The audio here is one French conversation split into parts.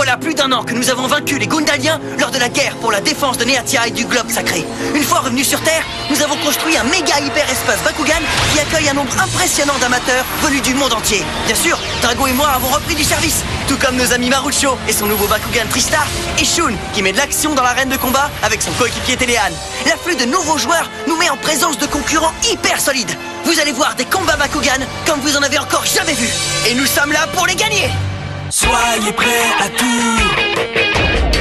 Voilà plus d'1 an que nous avons vaincu les Gundaliens lors de la guerre pour la défense de Neatia et du globe sacré. Une fois revenus sur Terre, nous avons construit un méga hyper-espace Bakugan qui accueille un nombre impressionnant d'amateurs venus du monde entier. Bien sûr, Drago et moi avons repris du service, tout comme nos amis Marucho et son nouveau Bakugan Tristar, et Shun qui met de l'action dans l'arène de combat avec son coéquipier Téléane. L'afflux de nouveaux joueurs nous met en présence de concurrents hyper solides. Vous allez voir des combats Bakugan comme vous en avez encore jamais vu. Et nous sommes là pour les gagner. Soyez prêts à tout,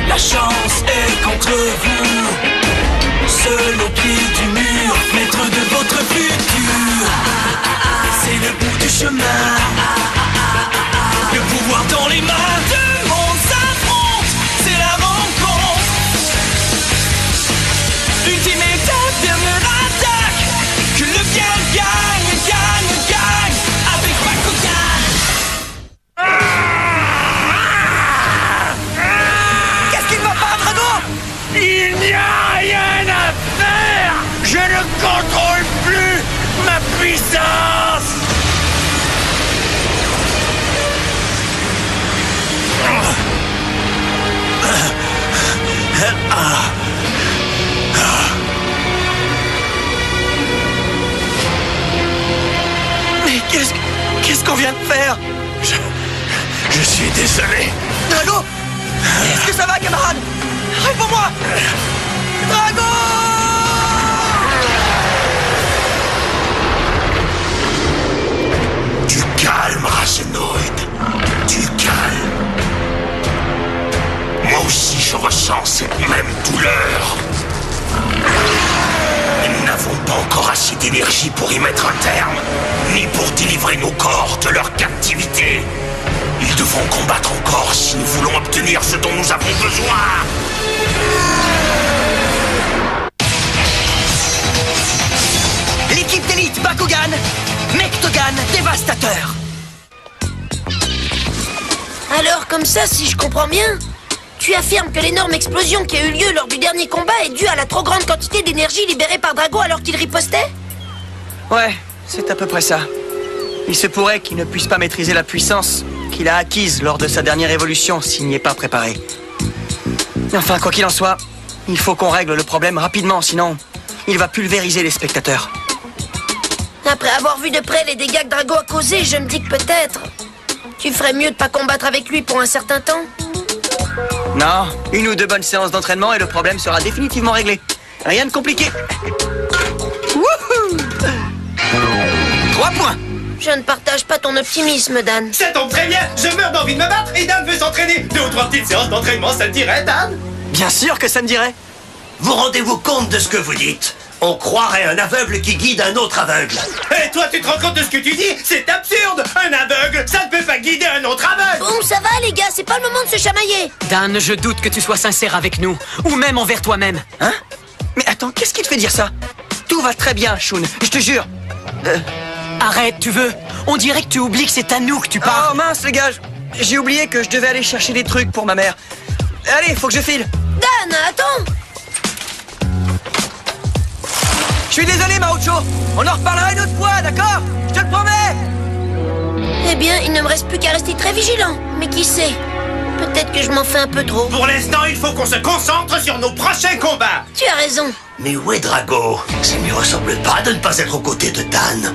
la chance est contre vous. Seul au pied du mur, maître de votre futur. C'est le bout du chemin, le pouvoir dans les mains. Deux mondes s'affrontent, c'est la rencontre. Ultimate Attack, dernière attaque. Que le bien gagne, gagne, gagne avec Bakugan. Qu'est-ce qu'il va pas, Drago? Il n'y a rien à faire. Je ne contrôle plus ma puissance. Mais qu'est-ce qu'on vient de faire? Je suis désolé. Drago! Est-ce que ça va, camarade? Réponds-moi! Drago! Tu calmes, Racenoid. Tu calmes. Moi aussi, je ressens cette même douleur. Nous n'avons pas encore assez d'énergie pour y mettre un terme, ni pour délivrer nos corps de leur captivité. Ils devront combattre encore si nous voulons obtenir ce dont nous avons besoin. L'équipe d'élite Bakugan, Mektogan dévastateur. Alors, comme ça, si je comprends bien, tu affirmes que l'énorme explosion qui a eu lieu lors du dernier combat est due à la trop grande quantité d'énergie libérée par Drago alors qu'il ripostait? Ouais, c'est à peu près ça. Il se pourrait qu'il ne puisse pas maîtriser la puissance qu'il a acquise lors de sa dernière évolution s'il n'y est pas préparé. Enfin, quoi qu'il en soit, il faut qu'on règle le problème rapidement, sinon il va pulvériser les spectateurs. Après avoir vu de près les dégâts que Drago a causés, je me dis que peut-être tu ferais mieux de pas combattre avec lui pour un certain temps. Non, 1 ou 2 bonnes séances d'entraînement et le problème sera définitivement réglé. Rien de compliqué. Wouhou! 3 points. Je ne partage pas ton optimisme, Dan. Ça tombe très bien, je meurs d'envie de me battre et Dan veut s'entraîner. 2 ou 3 petites séances d'entraînement, ça te dirait, Dan? Bien sûr que ça me dirait. Vous rendez-vous compte de ce que vous dites? On croirait un aveugle qui guide un autre aveugle. Et toi, tu te rends compte de ce que tu dis? C'est absurde. Un aveugle, ça ne peut pas guider un autre aveugle. Bon, ça va, les gars, c'est pas le moment de se chamailler. Dan, je doute que tu sois sincère avec nous, ou même envers toi-même. Hein? Mais attends, qu'est-ce qui te fait dire ça? Tout va très bien, Shun, je te jure. Arrête, tu veux? On dirait que tu oublies que c'est à nous que tu parles. Oh mince, les gars, j'ai oublié que je devais aller chercher des trucs pour ma mère. Allez, faut que je file. Dan, attends. Je suis désolé, Marucho. On en reparlera une autre fois, d'accord? Je te le promets. Eh bien, il ne me reste plus qu'à rester très vigilant. Mais qui sait? Peut-être que je m'en fais un peu trop. Pour l'instant, il faut qu'on se concentre sur nos prochains combats. Tu as raison. Mais où est Drago? Ça ne lui ressemble pas de ne pas être aux côtés de Dan.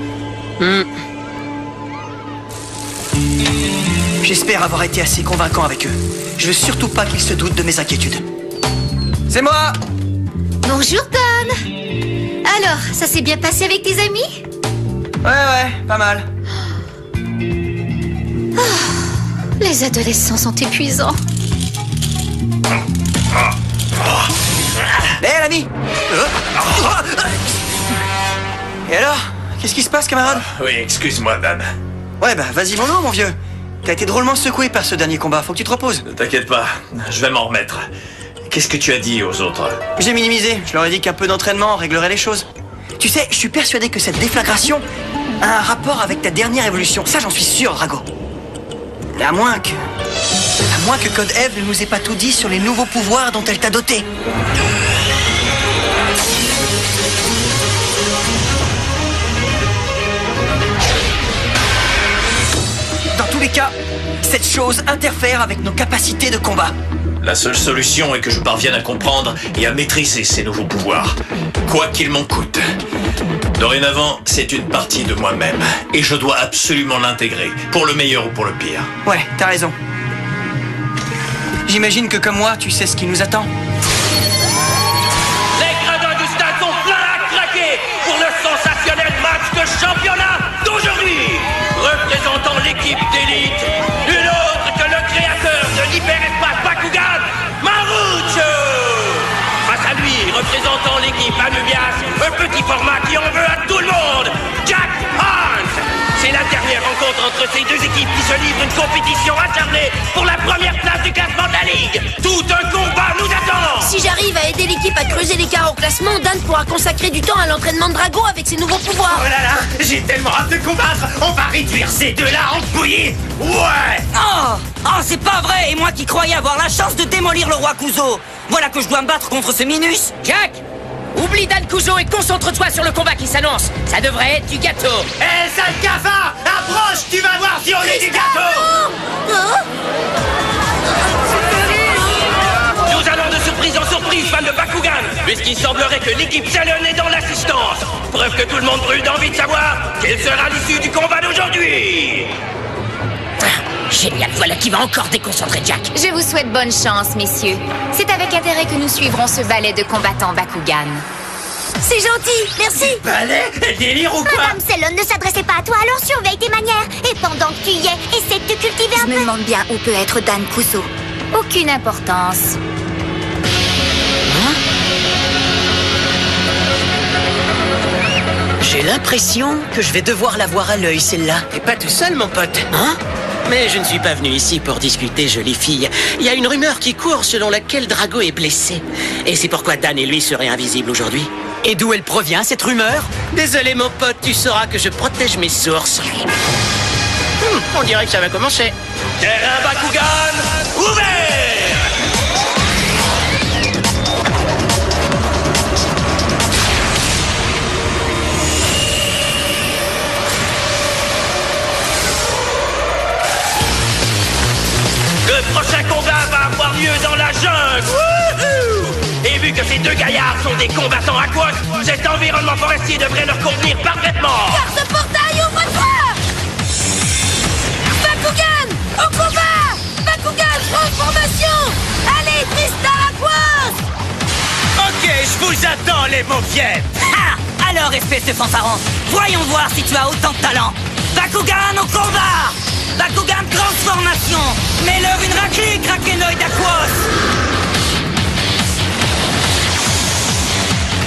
J'espère avoir été assez convaincant avec eux. Je veux surtout pas qu'ils se doutent de mes inquiétudes. C'est moi! Bonjour, Dan. Alors, ça s'est bien passé avec tes amis? Ouais, pas mal. Les adolescents sont épuisants. Hé, l'ami! Et alors? Qu'est-ce qui se passe, camarade? Oui, excuse-moi, Dan. Ouais, bah, vas-y, mon vieux. T'as été drôlement secoué par ce dernier combat, faut que tu te reposes. Ne t'inquiète pas, je vais m'en remettre. Qu'est-ce que tu as dit aux autres? J'ai minimisé, je leur ai dit qu'un peu d'entraînement réglerait les choses. Tu sais, je suis persuadé que cette déflagration a un rapport avec ta dernière évolution. Ça, j'en suis sûr, Drago. À moins que Code Eve ne nous ait pas tout dit sur les nouveaux pouvoirs dont elle t'a doté. Dans tous les cas, Cette chose interfère avec nos capacités de combat. La seule solution est que je parvienne à comprendre et à maîtriser ces nouveaux pouvoirs, quoi qu'il m'en coûte. Dorénavant, c'est une partie de moi-même, et je dois absolument l'intégrer, pour le meilleur ou pour le pire. Ouais, t'as raison. J'imagine que comme moi, tu sais ce qui nous attend. Les gradins du stade sont pleins à craquer pour le sensationnel match de championnat d'aujourd'hui. Représentant l'équipe d'élite, nul autre que le créateur de l'hyperespace Bakugan, Marucho. Face à lui, représentant l'équipe Anubias, un petit format qui en veut à tout le monde, Jack Hunt. C'est la dernière rencontre entre ces deux équipes qui se livrent une compétition acharnée pour la première place du classement de la Ligue. Tout un combat nous attend. Si j'arrive à aider l'équipe à creuser l'écart au classement, Dan pourra consacrer du temps à l'entraînement de Drago avec ses nouveaux pouvoirs. Oh là là, j'ai tellement hâte de combattre. On va réduire ces deux-là en bouillie. Ouais. Oh, c'est pas vrai. Et moi qui croyais avoir la chance de démolir le roi Kuzo. Voilà que je dois me battre contre ce Minus. Jack, oublie Dan Kuzo et concentre-toi sur le combat qui s'annonce. Ça devrait être du gâteau. Eh, sale cafard, approche, tu vas voir si on est du gâteau. Nous allons de surprise en surprise, fan de Bakugan, puisqu'il semblerait que l'équipe Shelon est dans l'assistance. Preuve que tout le monde brûle d'envie de savoir quelle sera l'issue du combat d'aujourd'hui. Génial, voilà qui va encore déconcentrer Jack. Je vous souhaite bonne chance, messieurs. C'est avec intérêt que nous suivrons ce ballet de combattants Bakugan. C'est gentil, merci. Balai, délire ou quoi? Madame Shelon ne s'adressait pas à toi, alors surveille tes manières. Et pendant que tu y es, essaie de te cultiver un peu. Je me demande bien où peut être Dan Kuzo. Aucune importance. J'ai l'impression que je vais devoir la voir à l'œil, celle-là. T'es pas tout seul, mon pote. Hein? Mais je ne suis pas venu ici pour discuter, jolie fille. Il y a une rumeur qui court selon laquelle Drago est blessé. Et c'est pourquoi Dan et lui seraient invisibles aujourd'hui. Et d'où elle provient, cette rumeur? Désolé, mon pote, tu sauras que je protège mes sources. On dirait que ça va commencer. Terrain Bakugan ouvert. Le prochain combat va avoir lieu dans la jungle. Wouhou! Et vu que ces deux gaillards sont des combattants aquos, cet environnement forestier devrait leur convenir parfaitement. Carte portail, ouvre-toi. Bakugan, au combat. Bakugan, transformation. Allez, Tristar Aquos. Ok, je vous attends, les mauviettes. Ah! Alors, espèce de fanfaron, voyons voir si tu as autant de talent. Bakugan au combat! Bakugan transformation! Mets-leur une raclée, Krakenoid Aquos!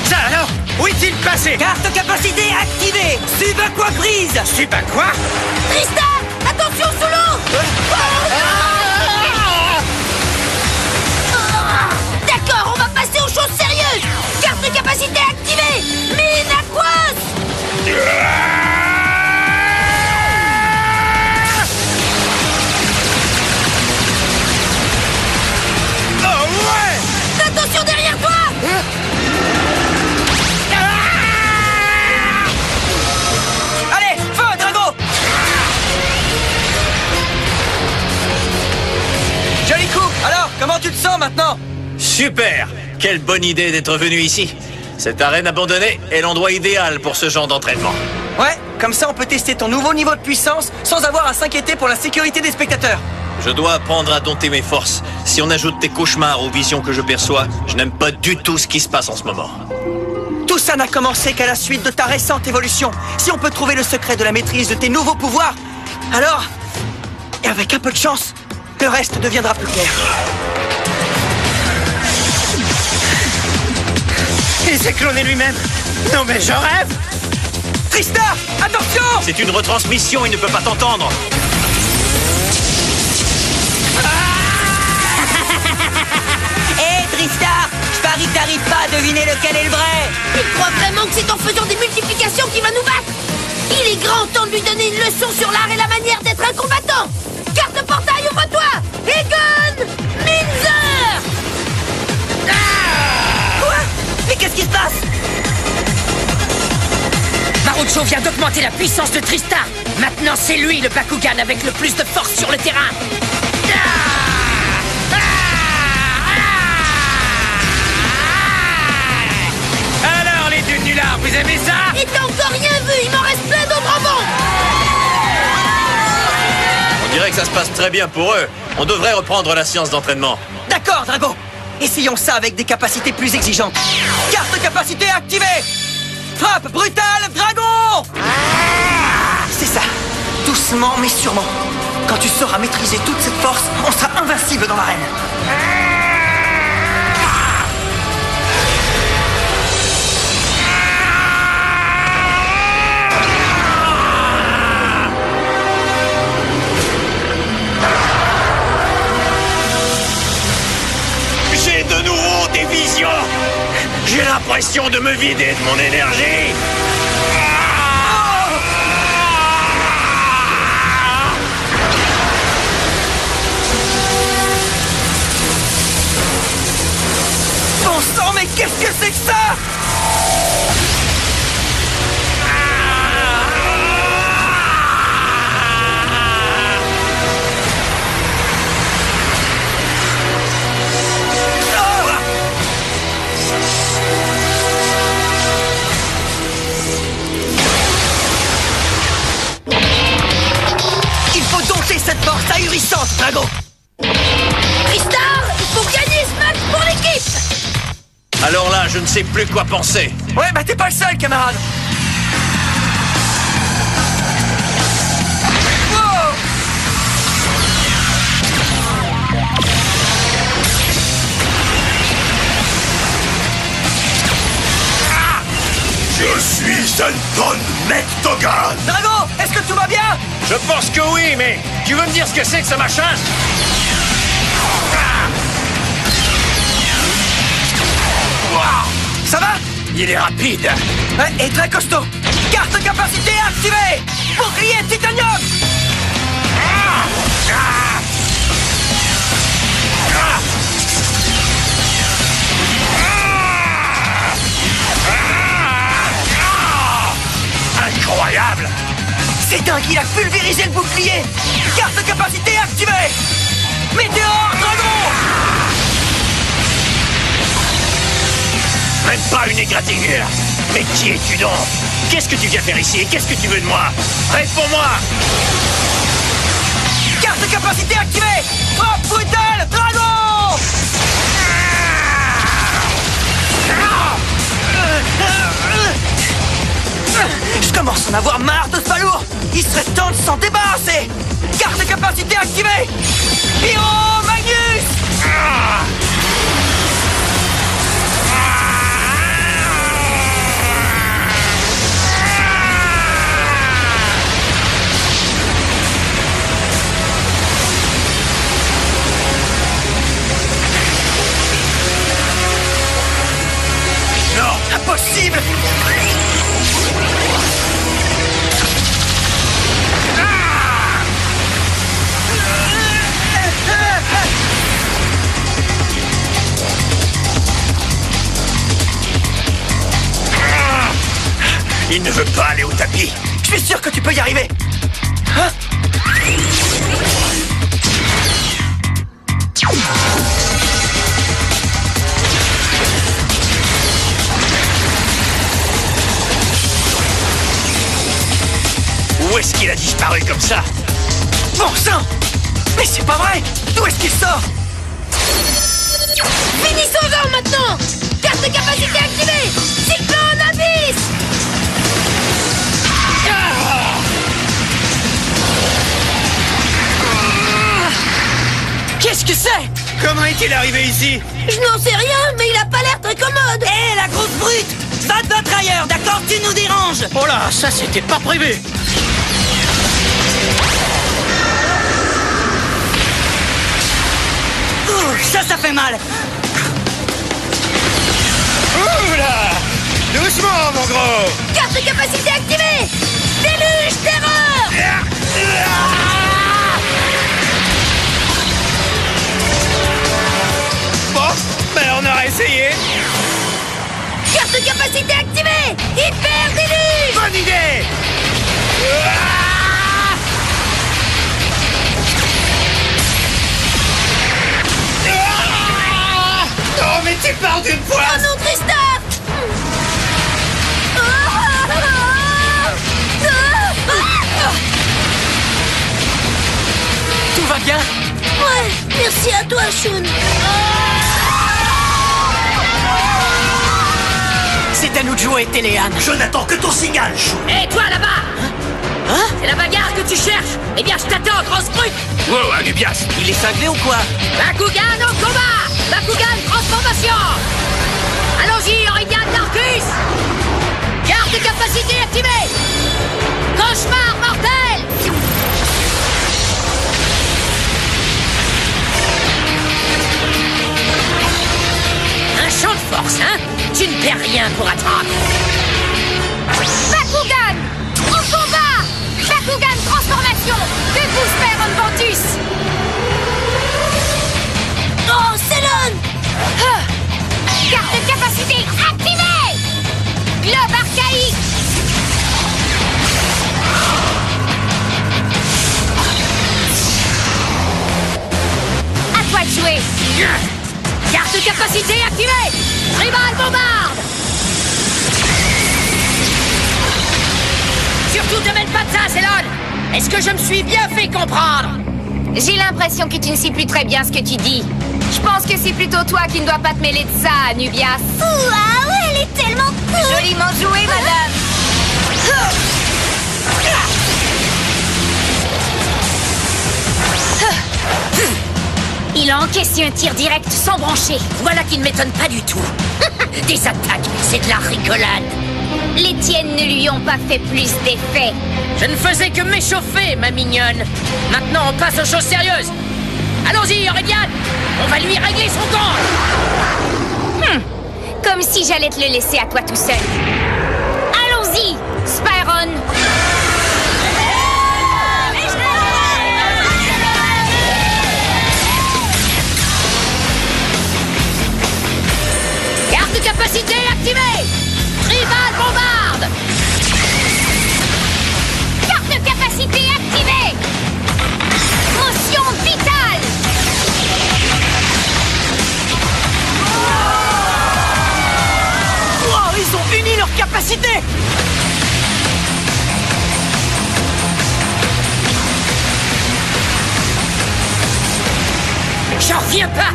Ça alors, où est-il passé? Carte capacité activée! Sub Aqua Prise! Sub à quoi? Tristar, attention sous l'eau. D'accord, on va passer aux choses sérieuses. Carte de capacité activée. Mine Aquos. Attention derrière toi. Allez, feu, Drago! Joli coup! Alors, comment tu te sens maintenant? Super! Quelle bonne idée d'être venu ici. Cette arène abandonnée est l'endroit idéal pour ce genre d'entraînement. Ouais, comme ça on peut tester ton nouveau niveau de puissance sans avoir à s'inquiéter pour la sécurité des spectateurs. Je dois apprendre à dompter mes forces. Si on ajoute tes cauchemars aux visions que je perçois, je n'aime pas du tout ce qui se passe en ce moment. Tout ça n'a commencé qu'à la suite de ta récente évolution. Si on peut trouver le secret de la maîtrise de tes nouveaux pouvoirs, alors, et avec un peu de chance, le reste deviendra plus clair. Il s'est cloné lui-même. Non mais je rêve. Tristar, attention! C'est une retransmission, il ne peut pas t'entendre. Hé, Tristar! Je parie que t'arrives pas à deviner lequel est le vrai! Il croit vraiment que c'est en faisant des multiplications qu'il va nous battre. Il est grand temps de lui donner une leçon sur l'art et la manière d'être un combattant. Carte de portail, ouvre-toi. Egon Minzer. Quoi? Mais qu'est-ce qui se passe? Marucho, Kujo vient d'augmenter la puissance de Tristar. Maintenant, c'est lui le Bakugan avec le plus de force sur le terrain. Alors, les deux nullards, vous aimez ça? Et t'as encore rien vu, il m'en reste plein d'autres avant. On dirait que ça se passe très bien pour eux. On devrait reprendre la séance d'entraînement. D'accord, Drago. Essayons ça avec des capacités plus exigeantes. Carte capacité activée. Frappe brutale, Dragon. C'est ça. Doucement mais sûrement. Quand tu sauras maîtriser toute cette force, on sera invincible dans l'arène. J'ai de nouveau des visions. J'ai l'impression de me vider de mon énergie. Bon sang, mais qu'est-ce que c'est que ça? Il faut dompter cette force ahurissante, Drago. Tristar, il faut gagner ce match pour l'équipe. Alors là, je ne sais plus quoi penser. Ouais, bah t'es pas le seul, camarade. Wow. Je suis Anton McDogan. Drago, est-ce que tout va bien? Je pense que oui, mais tu veux me dire ce que c'est que ce machin? Ça va? Il est rapide. Ouais, et très costaud. Carte capacité activée. Bouclier titanium. Incroyable. C'est dingue, il a pulvérisé le bouclier. Carte capacité activée. Météore Dragon. Même pas une égratignure. Mais qui es-tu donc? Qu'est-ce que tu viens faire ici? Qu'est-ce que tu veux de moi? Réponds-moi. Carte capacité activée. Frappe brutale Dragon. Je commence à en avoir marre de ce balourd. Il serait temps de s'en débarrasser. Carte capacité activée. Pyro Magnus. Non, impossible. Il ne veut pas aller au tapis. Je suis sûr que tu peux y arriver. Hein? Où est-ce qu'il a disparu comme ça? Bon sang! Mais c'est pas vrai! D'où est-ce qu'il sort? Finissons-en maintenant. Carte de capacité activée. Cyclone Abyss. Qu'est-ce que c'est? Comment est-il arrivé ici? Je n'en sais rien, mais il a pas l'air très commode. Hé, la grosse brute! Va te battre ailleurs, d'accord? Tu nous déranges! Oh là, ça c'était pas prévu. Ouh, ça fait mal! Oula! Doucement, mon gros! Carte de capacité activée. Déluge terreur. Bon, ben on aura essayé. Carte de capacité activée. Hyper déluge. Bonne idée! Merci à toi, Shun. C'est à nous de jouer, Téléane. Je n'attends que ton signal, Shun. Hé, toi là-bas! Hein? C'est la bagarre que tu cherches? Eh bien, je t'attends, grosse brute! Wow, Anubias, Il est cinglé ou quoi? Bakugan au combat! Bakugan transformation! Allons-y, Auridian Darkus! Garde de capacité activée! Cauchemar mortel! Un champ de force, hein? Tu ne perds rien pour attraper! Bakugan! Au combat! Bakugan transformation! Debout Spyron Ventus! Oh, Célone! Carte de capacité activée! Globe archaïque! À toi de jouer! Carte de capacité activée! Tribal bombarde! Surtout te mêle pas de ça, Célone! Est-ce que je me suis bien fait comprendre? J'ai l'impression que tu ne sais plus très bien ce que tu dis. Je pense que c'est plutôt toi qui ne dois pas te mêler de ça, Anubias. Waouh, elle est tellement cool! Joliment joué, madame. Il a encaissé un tir direct sans brancher. Voilà qui ne m'étonne pas du tout. Des attaques, c'est de la rigolade. Les tiennes ne lui ont pas fait plus d'effet. Je ne faisais que m'échauffer, ma mignonne. Maintenant, on passe aux choses sérieuses. Allons-y, Aurelian. On va lui régler son compte. Comme si j'allais te le laisser à toi tout seul. Allons-y, Spyron. Garde de capacité activée. Tribal bombarde. Carte de capacité activée. Motion vitale. Wow, ils ont uni leurs capacités! J'en reviens pas.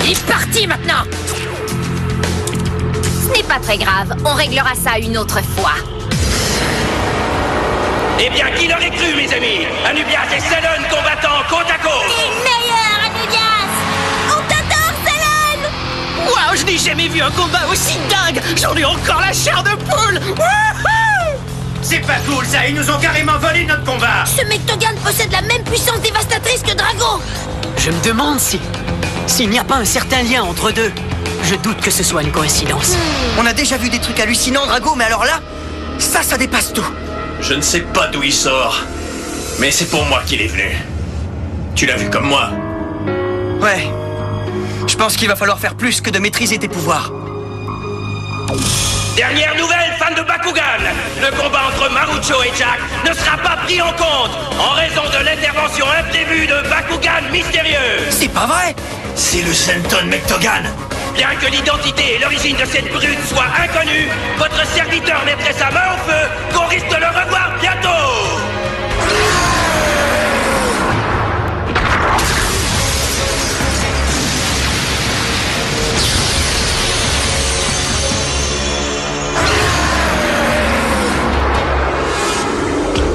Il est parti maintenant. Ce n'est pas très grave, on réglera ça une autre fois. Eh bien, qui l'aurait cru, mes amis? Anubias et Célone combattant côte à côte. T'es le meilleur, Anubias! On t'adore, Célone! Waouh, je n'ai jamais vu un combat aussi dingue! J'en ai encore la chair de poule! Wouhou! C'est pas cool ça, ils nous ont carrément volé notre combat. Ce Mectogan possède la même puissance dévastatrice que Drago! Je me demande s'il n'y a pas un certain lien entre deux. Je doute que ce soit une coïncidence. On a déjà vu des trucs hallucinants, Drago, mais alors là, ça dépasse tout. Je ne sais pas d'où il sort, mais c'est pour moi qu'il est venu. Tu l'as vu comme moi. Ouais. Je pense qu'il va falloir faire plus que de maîtriser tes pouvoirs. Dernière nouvelle, fan de Bakugan. Le combat entre Marucho et Jack ne sera pas pris en compte en raison de l'intervention imprévue de Bakugan mystérieux. C'est pas vrai! C'est le Senton Mectogan. Bien que l'identité et l'origine de cette brute soient inconnues, votre serviteur mettrait sa main au feu qu'on risque de le revoir bientôt.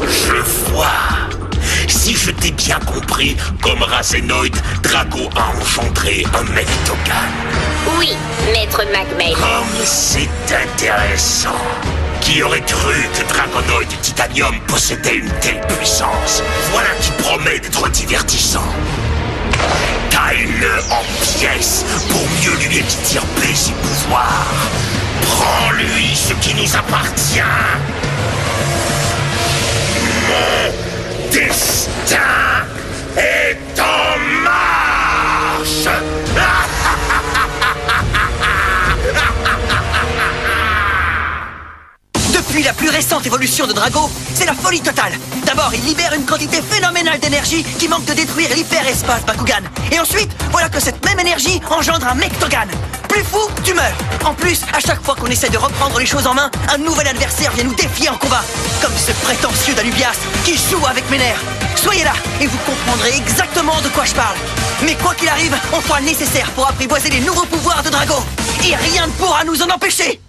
Je vois. Si je t'ai bien compris, comme Razenoid, Drago a engendré un Mectogan. Oui, maître McMahon. Comme c'est intéressant. Qui aurait cru que Dragonoid Titanium possédait une telle puissance? Voilà qui promet d'être divertissant. Taille-le en pièces pour mieux lui extirper ses pouvoirs. Prends-lui ce qui nous appartient. Mon destin est en marche. Depuis la plus récente évolution de Drago, c'est la folie totale. D'abord, il libère une quantité phénoménale d'énergie qui manque de détruire l'hyperespace Bakugan. Et ensuite, voilà que cette même énergie engendre un Mectogan. Plus fou, tu meurs. En plus, à chaque fois qu'on essaie de reprendre les choses en main, un nouvel adversaire vient nous défier en combat. Comme ce prétentieux d'Alubias qui joue avec mes nerfs. Soyez là et vous comprendrez exactement de quoi je parle. Mais quoi qu'il arrive, on fera le nécessaire pour apprivoiser les nouveaux pouvoirs de Drago. Et rien ne pourra nous en empêcher.